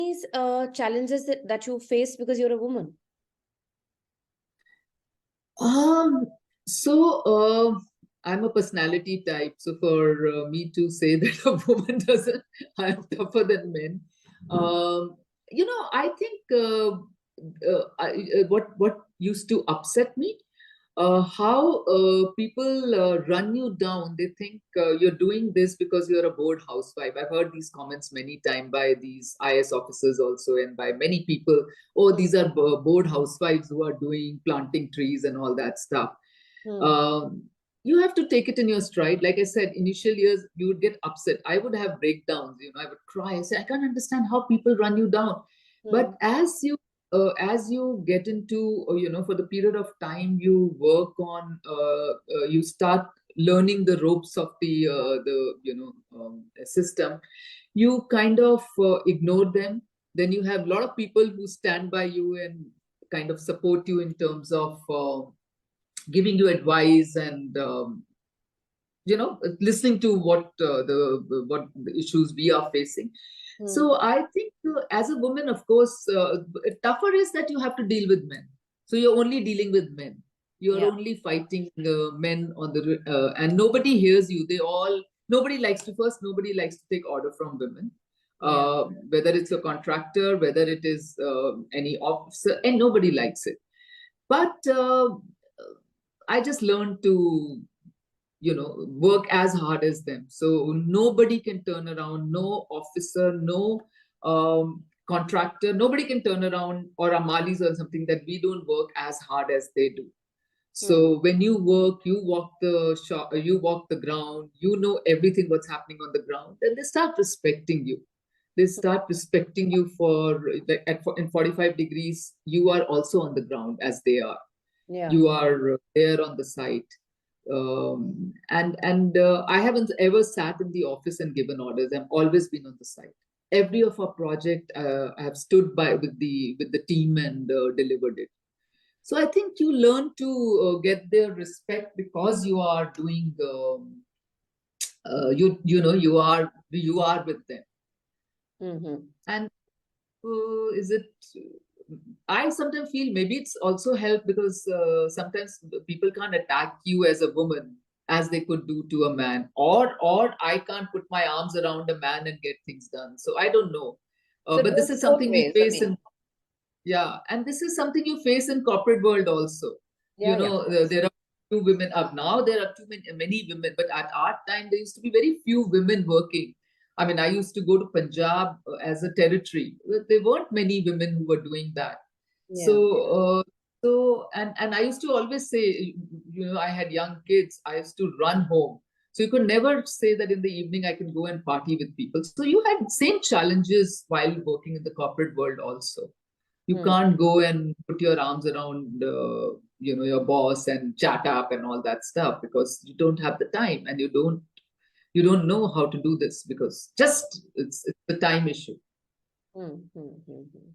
these challenges that you face because you're a woman? Um, so I'm a personality type. So for me to say that a woman doesn't, I'm tougher than men. I think what used to upset me, how people run you down. They think you're doing this because you're a bored housewife. I've heard these comments many times by these IS officers also, and by many people. Oh, Hmm. these are bored housewives who are doing planting trees and all that stuff. Hmm. Um, you have to take it in your stride. Like I said, initial years you would get upset. I would have breakdowns. I would cry. I say, I can't understand how people run you down. Hmm. But as you get into, for the period of time you work on, you start learning the ropes of the system. You kind of ignore them. Then you have a lot of people who stand by you and kind of support you in terms of giving you advice, and listening to what the issues we are facing. Hmm. So I think, as a woman, of course, tougher is that you have to deal with men. So you're only dealing with men. You're Yeah. only fighting men on and nobody hears you. Nobody likes to, first, nobody likes to take order from women. Yeah. Whether it's a contractor, whether it is any officer, and nobody likes it. But I just learned to work as hard as them. So nobody can turn around, no officer, no contractor, nobody can turn around, or amalis or something, that we don't work as hard as they do. Hmm. So when you work, you walk the shop, you walk the ground, you know everything what's happening on the ground, then they start respecting you. They start respecting you for, like, in 45 degrees you are also on the ground as they are. Yeah. You are there on the site. And I haven't ever sat in the office and given orders. I've always been on the site. Every of our project, I have stood by with the team and delivered it. So I think you learn to get their respect because you are doing, you are with them. Mm-hmm. And is it, I sometimes feel maybe it's also helped because sometimes people can't attack you as a woman as they could do to a man, or I can't put my arms around a man and get things done. So I don't know. So it But this goes is both something we ways. I face mean, in, yeah, and this is something you face in corporate world also. yeah, yeah. There are few women up now. There are too many women, but at our time there used to be very few women working. I mean, I used to go to Punjab as a territory. There weren't many women who were doing that. So, Yeah. and I used to always say, I had young kids. I used to run home. So you could never say that in the evening I can go and party with people. So you had same challenges while working in the corporate world also. You Hmm. can't go and put your arms around, your boss and chat up and all that stuff, because you don't have the time, and you don't know how to do this, because just it's the time issue. Hmm. Hmm. Hmm. Hmm.